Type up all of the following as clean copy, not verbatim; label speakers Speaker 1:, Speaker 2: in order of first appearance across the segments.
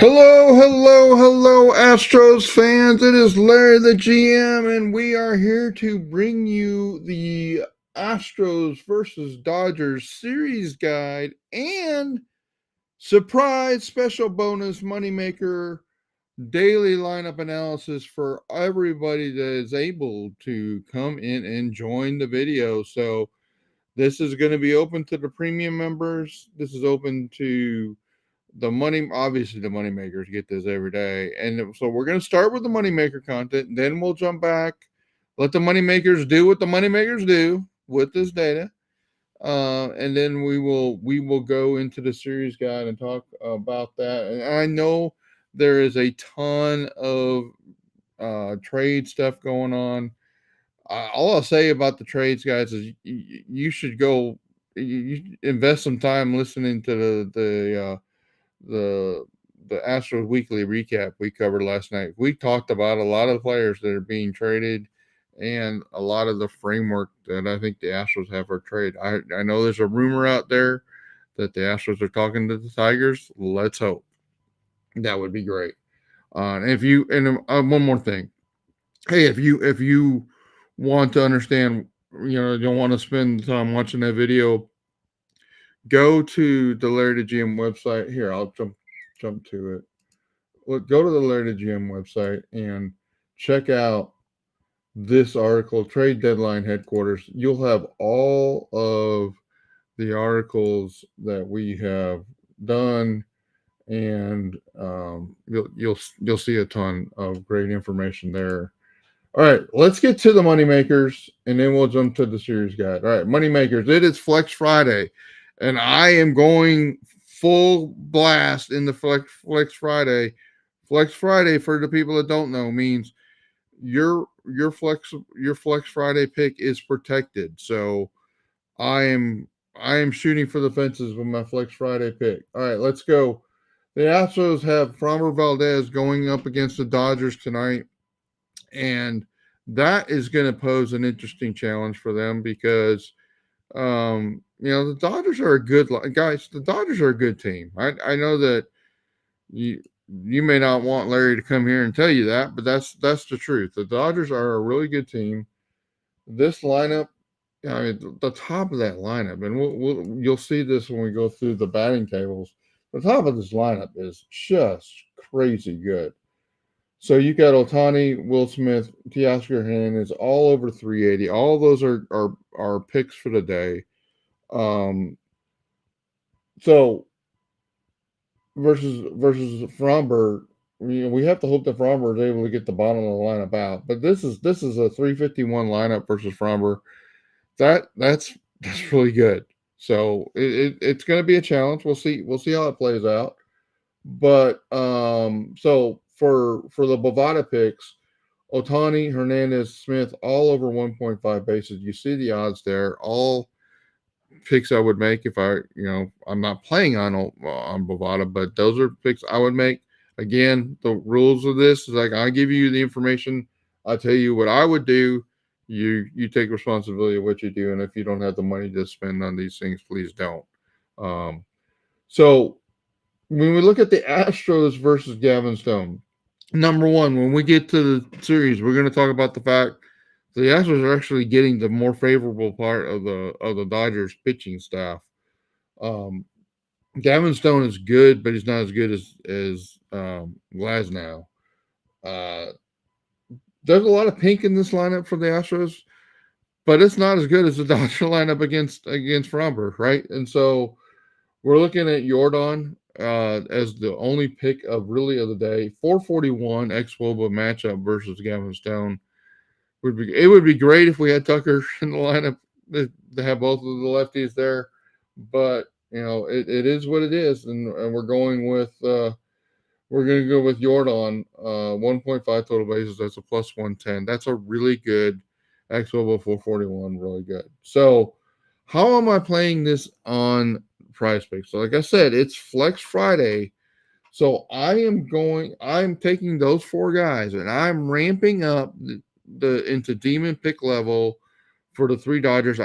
Speaker 1: Hello, hello, hello, Astros fans. It is Larry the GM, and we are here to bring you the Astros versus Dodgers series guide and surprise special bonus moneymaker daily lineup analysis for everybody that is able to come in and join the video. So, this is going to be open to the premium members. This is open to obviously the money makers get this every day, and so we're going to start with the money maker content, then we'll jump back, let the money makers do what the money makers do with this data, and then we will go into the series guide and talk about that. And I know there is a ton of trade stuff going on. All I'll say about the trades, guys, is you should go, you invest some time listening to the the Astros weekly recap we covered last night. We talked about a lot of the players that are being traded and a lot of the framework that I think the Astros have for trade. I know there's a rumor out there that the Astros are talking to the Tigers. Let's hope. That would be great. And if you and one more thing, hey, if you want to understand, don't want to spend time watching that video, go to the Larry the GM website. Here, I'll jump to it. Go to the Larry the GM website and check out this article, Trade Deadline Headquarters. You'll have all of the articles that we have done, and you'll see a ton of great information there. All right, let's get to the money makers, and then we'll jump to the series guide. All right, money makers. It is Flex Friday, and I am going full blast in the Flex Friday. Flex Friday, for the people that don't know, means your Flex Friday pick is protected. So I am shooting for the fences with my Flex Friday pick. All right, let's go. The Astros have Framber Valdez going up against the Dodgers tonight, and that is going to pose an interesting challenge for them because the Dodgers are a good guys. The Dodgers are a good team. I know that you may not want Larry to come here and tell you that, but that's the truth. The Dodgers are a really good team. This lineup, I mean, the top of that lineup, and you'll see this when we go through the batting tables. The top of this lineup is just crazy good. So you got Ohtani, Will Smith, Teoscar Hernandez, all over 380. All those are picks for the day. So versus Fromber, we have to hope that Fromber is able to get the bottom of the lineup out. But this is a 351 lineup versus Fromber. That's really good. So it's going to be a challenge. We'll see how it plays out. But so for the Bovada picks, Ohtani, Hernandez, Smith, all over 1.5 bases. You see the odds there. All picks I would make if I'm not playing on Bovada, but those are picks I would make. Again, the rules of this is like I give you the information, I tell you what I would do. You take responsibility of what you do, and if you don't have the money to spend on these things, please don't. So when we look at the Astros versus Gavin Stone, number one, when we get to the series, we're going to talk about the fact the Astros are actually getting the more favorable part of the Dodgers pitching staff. Gavin Stone is good, but he's not as good as Glasnow. There's a lot of pink in this lineup for the Astros, but it's not as good as the Dodger lineup against Fromber, right? And so we're looking at Jordan as the only pick of the day. 441 ex-Woba matchup versus Gavin Stone. It would be great if we had Tucker in the lineup to have both of the lefties there, but it is what it is, and we're going to go with Jordan 1.5 total bases. That's a plus 110. That's a really good ex-Woba 441, really good. So how am I playing this on Prize Picks? So like I said, it's Flex Friday. So I'm taking those four guys and I'm ramping up into demon pick level for the three Dodgers.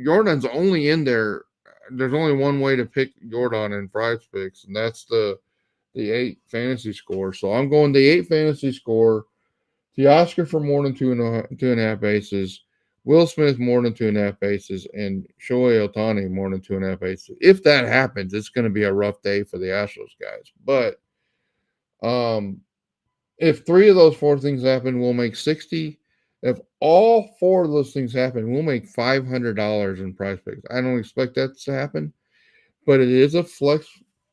Speaker 1: Jordan's only in there. There's only one way to pick Jordan in Prize Picks, and that's the the 8 fantasy score. So I'm going the 8 fantasy score. Teoscar for more than two and a half bases. Will Smith more than 2.5 bases, and Shohei Ohtani more than 2.5 bases. If that happens, it's going to be a rough day for the Astros guys. But if 3 of those 4 things happen, we'll make 60. If all 4 of those things happen, we'll make $500 in prize picks. I don't expect that to happen, but it is a flex.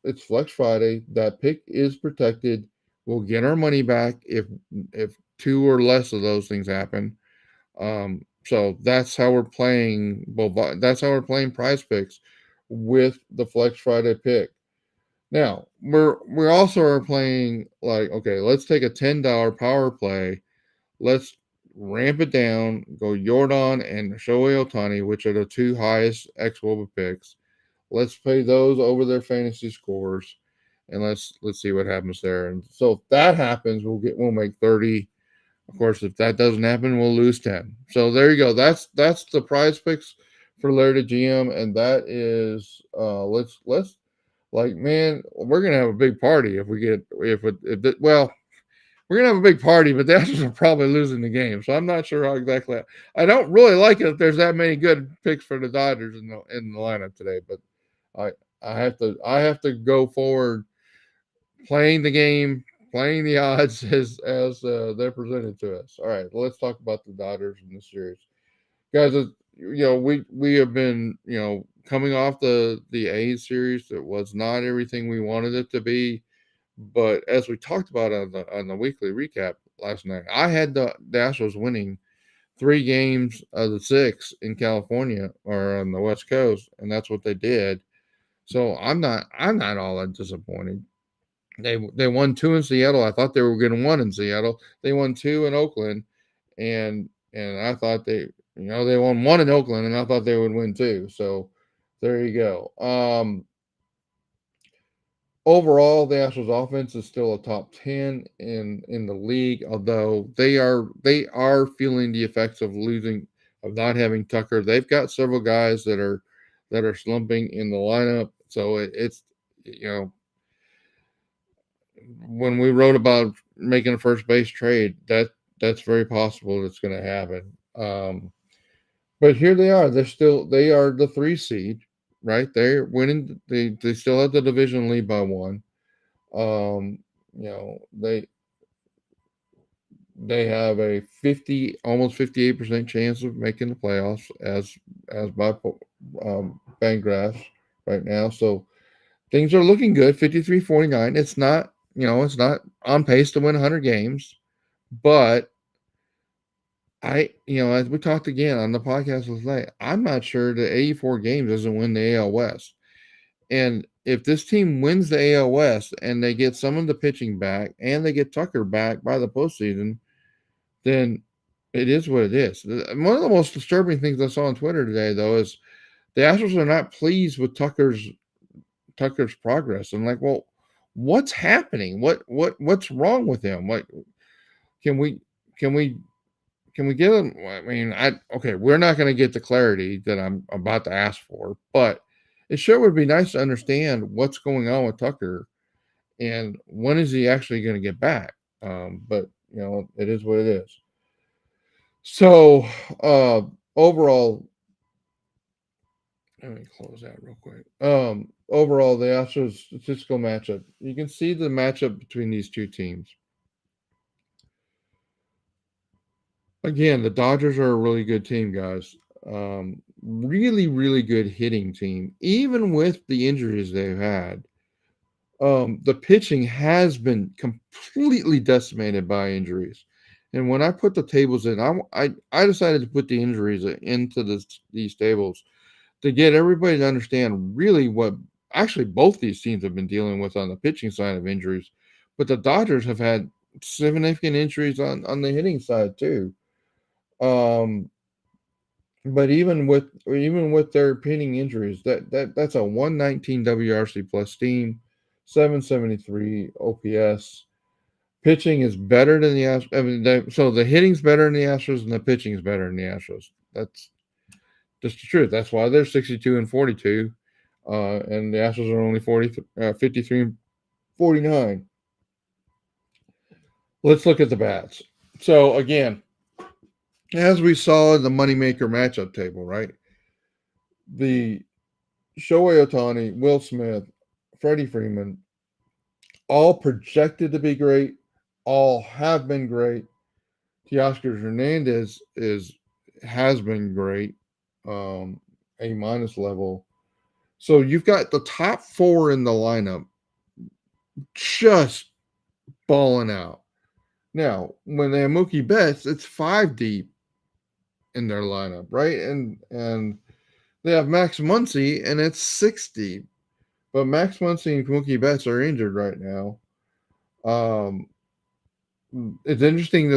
Speaker 1: It's Flex Friday. That pick is protected. We'll get our money back if 2 or less of those things happen. So that's how we're playing. That's how we're playing prize picks with the Flex Friday pick. Now we also are playing like, okay, let's take a $10 power play. Let's ramp it down. Go Jordan and Shohei Ohtani, which are the 2 highest xWOBA picks. Let's play those over their fantasy scores, and let's see what happens there. And so if that happens, we'll make 30. Of course, if that doesn't happen, we'll lose 10. So there you go. That's the prize picks for Larry GM, and that is let's like, man, we're gonna have a big party if we get well, we're gonna have a big party, but the Astros are probably losing the game. So I'm not sure how exactly. I don't really like it if there's that many good picks for the Dodgers in the lineup today, but I I have to go forward playing the game, playing the odds as they're presented to us. All right, let's talk about the Dodgers in this series, guys. We have been coming off the A's series. It was not everything we wanted it to be, but as we talked about on the weekly recap last night, I had the Astros winning 3 games of the 6 in California or on the West Coast, and that's what they did. So I'm not all that disappointed. They won 2 in Seattle. I thought they were going to 1 in Seattle. They won 2 in Oakland, and I thought they won 1 in Oakland, and I thought they would win 2. So there you go. Overall, the Astros offense is still a top 10 in the league, although they are feeling the effects of not having Tucker. They've got several guys that are slumping in the lineup. So it's when we wrote about making a first base trade, that's very possible that's going to happen. But here they are. They are the 3 seed, right? They're winning. They still have the division lead by 1. They have a almost 58% chance of making the playoffs as by Fangraphs right now. So things are looking good. 53-49. It's not on pace to win 100 games, but as we talked again on the podcast last night, I'm not sure the 84 games doesn't win the AL West. And if this team wins the AL West and they get some of the pitching back and they get Tucker back by the postseason, then it is what it is. One of the most disturbing things I saw on Twitter today, though, is the Astros are not pleased with Tucker's progress. I'm like, well, what's happening? What's wrong with him? What can we can we can we get him? I mean, okay, we're not going to get the clarity that I'm about to ask for, but it sure would be nice to understand what's going on with Tucker and when is he actually going to get back. But it is what it is. So overall, let me close that real quick. Overall, the Astros statistical matchup. You can see the matchup between these 2 teams. Again, the Dodgers are a really good team, guys. Really, really good hitting team. Even with the injuries they've had, the pitching has been completely decimated by injuries. And when I put the tables in, I decided to put the injuries into these tables to get everybody to understand really what actually both these teams have been dealing with on the pitching side of injuries. But the Dodgers have had significant injuries on the hitting side too. But even with their pinning injuries, that's a 119 WRC plus team, 773 OPS. Pitching is better than the Astros. I mean, so the hitting's better than the Astros, and the pitching is better than the Astros. That's just the truth. That's why they're 62-42, and the Astros are only 53 49. Let's look at the bats. So again, as we saw in the moneymaker matchup table, right? The Shohei Ohtani, Will Smith, Freddie Freeman, all projected to be great, all have been great. Teoscar Hernandez has been great, A minus level. So you've got the top four in the lineup just balling out. Now, when they have Mookie Betts, it's five deep in their lineup, right? And they have Max Muncy, and it's six deep. But Max Muncy and Mookie Betts are injured right now. Um, it's interesting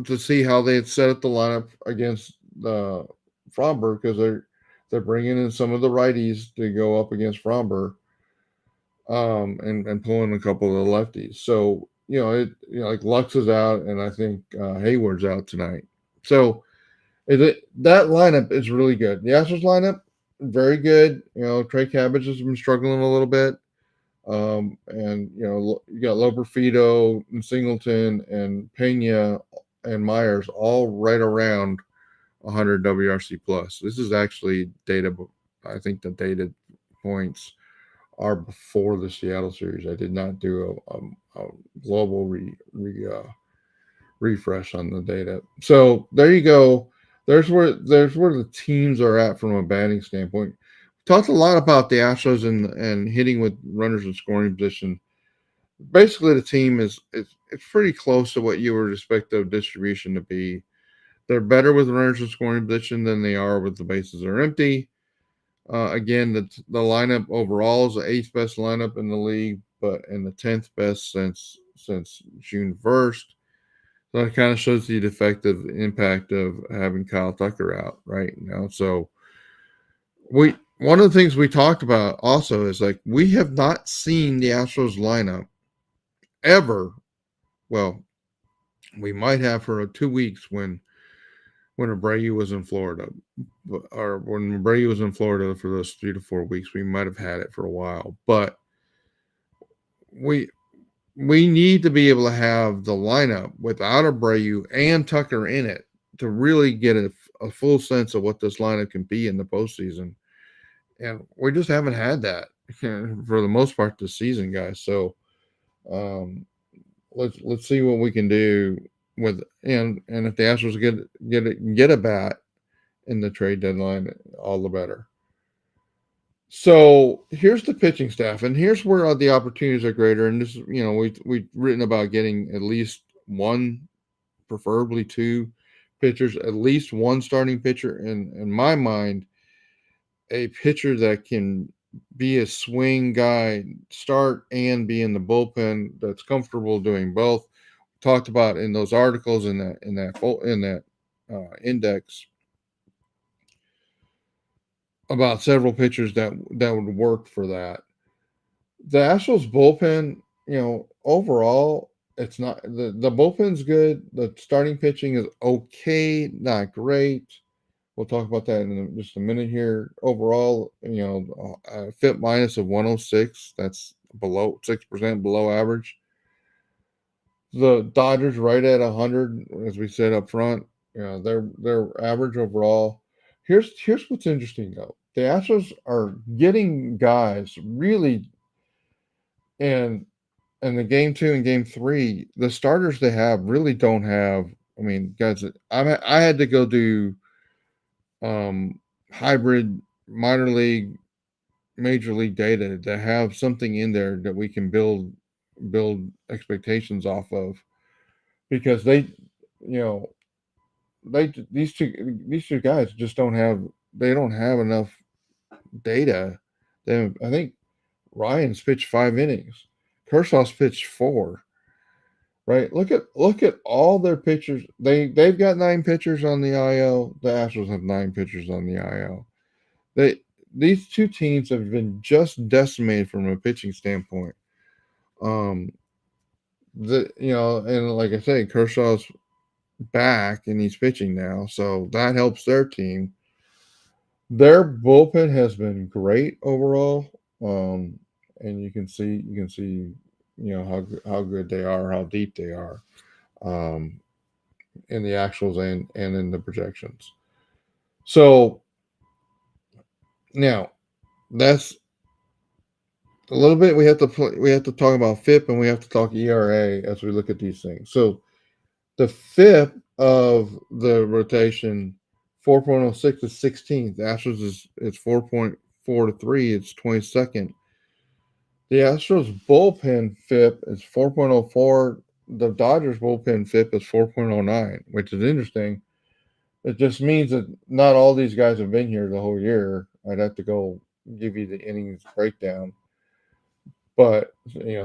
Speaker 1: to see how they had set up the lineup against the Fromber because they're bringing in some of the righties to go up against Fromber, and pulling a couple of the lefties. So like Lux is out, and I think Hayward's out tonight. So that lineup is really good. The Astros lineup, very good. Trey Cabbage has been struggling a little bit. And you got Loperfido and Singleton and Pena and Myers all right around 100 WRC plus. This is actually data. I think the data points are before the Seattle series. I did not do a global refresh on the data. So there you go. There's where the teams are at from a batting standpoint. Talked a lot about the Astros and hitting with runners in scoring position. Basically, the team is it's pretty close to what you would expect the distribution to be. They're better with runners in scoring position than they are with the bases are empty. Again, the lineup overall is the eighth best lineup in the league, and the 10th best since June 1st. So that kind of shows the effective impact of having Kyle Tucker out right now. So one of the things we talked about also is like we have not seen the Astros lineup ever. Well, we might have for 2 weeks when Abreu was in Florida, or when Abreu was in Florida for those 3 to 4 weeks. We might have had it for a while, but we need to be able to have the lineup without Abreu and Tucker in it to really get a full sense of what this lineup can be in the postseason. And we just haven't had that for the most part this season, guys. So let's see what we can do with and if the Astros get a bat in the trade deadline, all the better. So here's the pitching staff, and here's where the opportunities are greater. And this, we've written about getting at least one, preferably two pitchers, at least one starting pitcher. In my mind, a pitcher that can be a swing guy, start and be in the bullpen, that's comfortable doing both. Talked about in those articles in that index about several pitchers that would work for that. The Astros bullpen, overall, it's not the bullpen's good. The starting pitching is okay, not great. We'll talk about that in just a minute here. Overall, FIP minus of 106. That's below 6% below average. The Dodgers right at 100, as we said up front. They're average overall. Here's what's interesting though. The Astros are getting guys really, and the game 2 and game 3, the starters they have really don't have. I mean, guys, I had to go do hybrid minor league, major league data to have something in there that we can build expectations off of, because these two guys just don't have enough data. I think Ryan's pitched 5 innings. Kershaw's pitched 4. Right? Look at all their pitchers. They've got 9 pitchers on the IL. The Astros have 9 pitchers on the IL. These two teams have been just decimated from a pitching standpoint. And like I say, Kershaw's back and he's pitching now, so that helps their team. Their bullpen has been great overall. And you can see how good they are, how deep they are, um, in the actuals and in the projections. So now that's a little bit. We have to talk about FIP and we have to talk ERA as we look at these things. So the FIP of the rotation 4.06 is 16th. Astros is it's 4.4 to 3. It's 22nd. The Astros bullpen FIP is 4.04. The Dodgers bullpen FIP is 4.09, which is interesting. It just means that not all these guys have been here the whole year. I'd have to go give you the innings breakdown. But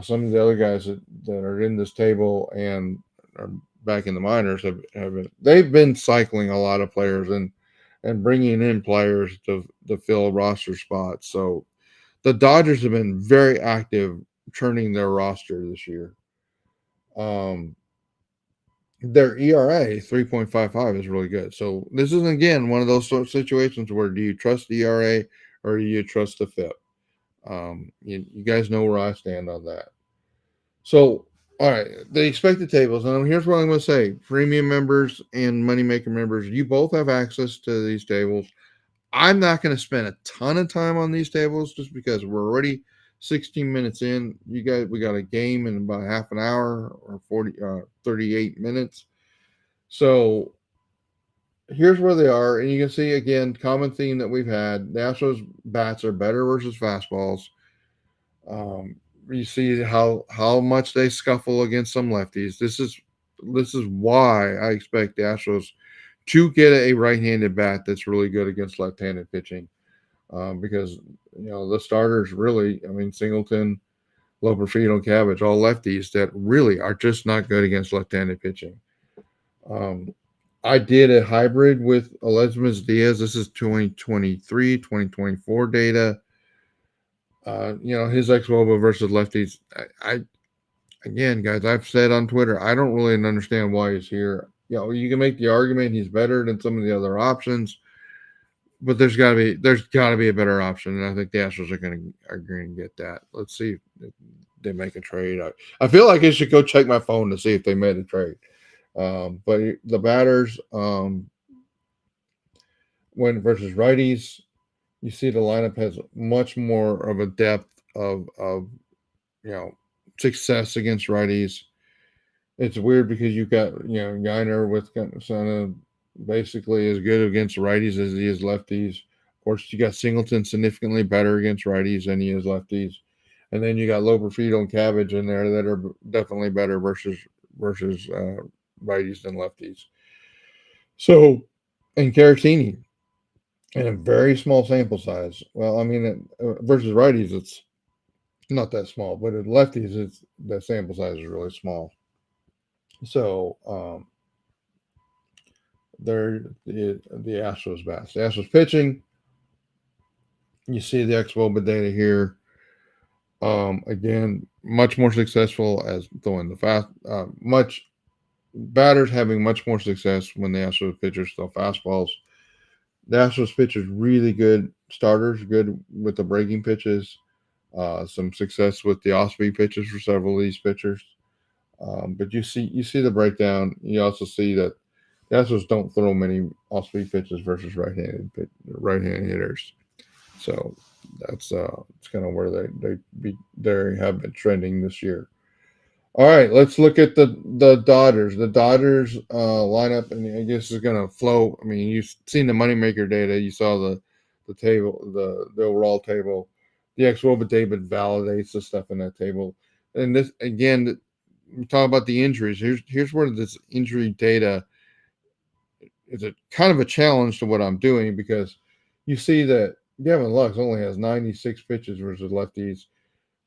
Speaker 1: some of the other guys that are in this table and are back in the minors they've been cycling a lot of players and bringing in players to fill roster spots. So the Dodgers have been very active churning their roster this year. Their ERA 3.55 is really good. So this is again one of those sort of situations where do you trust the ERA or do you trust the FIP? You guys know where I stand on that. So, all right, the expected tables, and here's what I'm going to say: premium members and moneymaker members, you both have access to these tables. I'm not going to spend a ton of time on these tables just because we're already 16 minutes in. We got a game in about half an hour or 38 minutes. So here's where they are, and you can see again common theme that we've had: the Astros bats are better versus fastballs. Um, you see how much they scuffle against some lefties. This is why I expect the Astros to get a right-handed bat that's really good against left-handed pitching, because the starters really, I mean Singleton, Loperfield, Cabbage, all lefties that really are just not good against left-handed pitching. I did a hybrid with Elizabeth Diaz. This is 2023, 2024 data. His ex-Woba versus lefties. I again, guys, I've said on Twitter, I don't really understand why he's here. You can make the argument he's better than some of the other options, but there's got to be a better option, and I think the Astros are going to get that. Let's see if they make a trade. I feel like I should go check my phone to see if they made a trade. But the batters, when versus righties, you see the lineup has much more of a depth of success against righties. It's weird because you've got Geiner with kind of basically as good against righties as he is lefties. Of course, you got Singleton significantly better against righties than he is lefties, and then you got Loperfield and Cabbage in there that are definitely better versus righties than lefties. So, and Caratini in a very small sample size. Well, I mean, versus righties, it's not that small, but at lefties, the sample size is really small. So, they're the Astros bats. The Astros pitching, you see the ex-Woba data here. Again, much more successful as throwing the fast. Much batters having much more success when the Astros pitchers throw fastballs. The Astros pitchers really good starters, good with the breaking pitches. Some success with the off-speed pitches for several of these pitchers. But you see the breakdown. You also see that the Astros don't throw many off-speed pitches versus right-handed hitters. So that's it's kind of where they have been trending this year. All right, let's look at the Dodgers. The Dodgers lineup, and I guess is going to flow. I mean, you've seen the moneymaker data. You saw the table, the overall table. The ex-Woba David validates the stuff in that table. And this again, we talk about the injuries. Here's where this injury data is a kind of a challenge to what I'm doing, because you see that Gavin Lux only has 96 pitches versus lefties.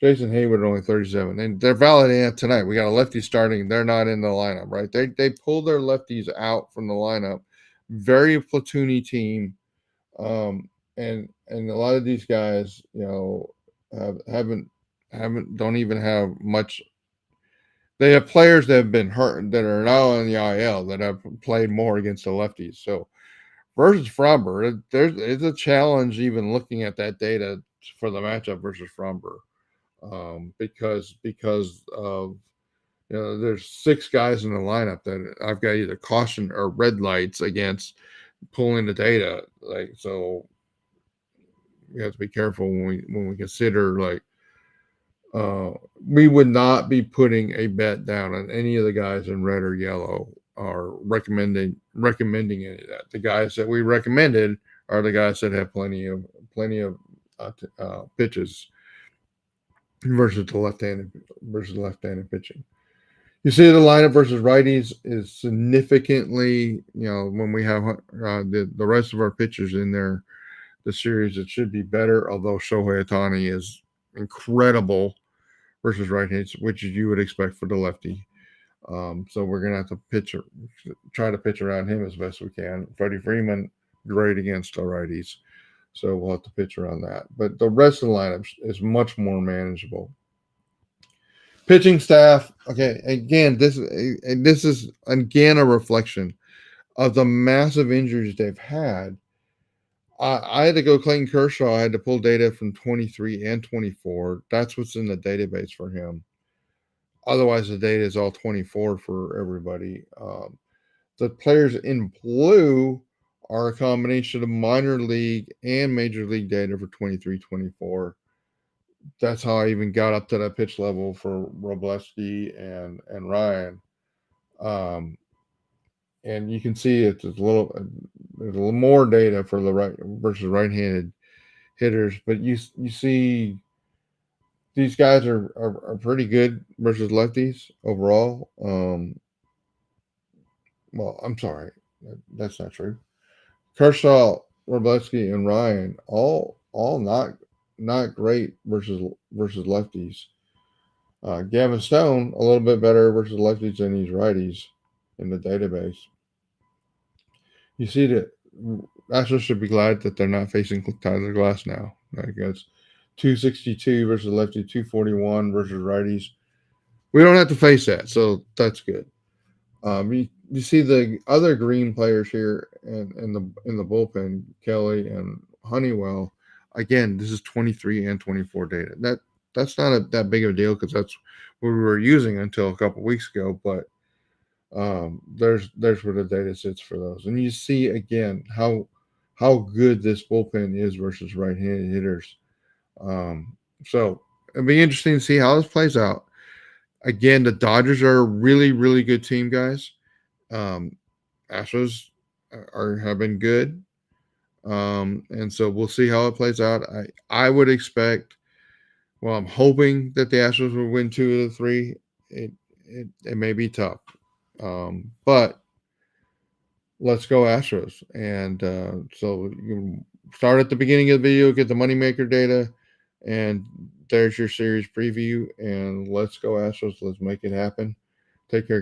Speaker 1: Jason Hayward only 37, and they're validating it tonight. We got a lefty starting; they're not in the lineup, right? They pulled their lefties out from the lineup. Very platoony team, and a lot of these guys, haven't don't even have much. They have players that have been hurt that are now on the IL that have played more against the lefties. So versus Fromber, it's a challenge even looking at that data for the matchup versus Fromber. because of there's 6 guys in the lineup that I've got either caution or red lights against pulling the data. Like, so we have to be careful when we consider, like, uh, we would not be putting a bet down on any of the guys in red or yellow or recommending any of that. The guys that we recommended are the guys that have plenty of pitches versus the left-handed pitching. You see the lineup versus righties is significantly, when we have the rest of our pitchers in there, the series, it should be better. Although Shohei Ohtani is incredible versus right-handed, which you would expect for the lefty. So we're gonna have to try to pitch around him as best we can. Freddie Freeman, great against the righties, so we'll have to pitch around that. But the rest of the lineup is much more manageable. Pitching staff, okay. Again, this is again a reflection of the massive injuries they've had. I had to go Clayton Kershaw. I had to pull data from 23 and 24. That's what's in the database for him. Otherwise, the data is all 24 for everybody. The players in blue are a combination of minor league and major league data for 23, 24. That's how I even got up to that pitch level for Robleski and Ryan. And you can see there's a little more data for the right versus right-handed hitters, but you see these guys are pretty good versus lefties overall. Well, I'm sorry, that's not true. Kershaw, Robleski, and Ryan all not great versus lefties. Gavin Stone a little bit better versus lefties than these righties in the database. You see that Astros should be glad that they're not facing Tyler Glass now. Because 262 versus lefty, 241 versus righties. We don't have to face that, so that's good. You see the other green players here in the bullpen, Kelly and Honeywell. Again, this is 23 and 24 data. That's not that big of a deal because that's what we were using until a couple weeks ago. But there's where the data sits for those, and you see again how good this bullpen is versus right-handed hitters. So it'll be interesting to see how this plays out. Again, the Dodgers are a really, really good team, guys. Astros have been good, and so we'll see how it plays out. I would expect. Well, I'm hoping that the Astros will win 2 of the 3. It may be tough, but let's go Astros. And so you start at the beginning of the video, get the moneymaker data, and there's your series preview. And let's go Astros. Let's make it happen. Take care, guys.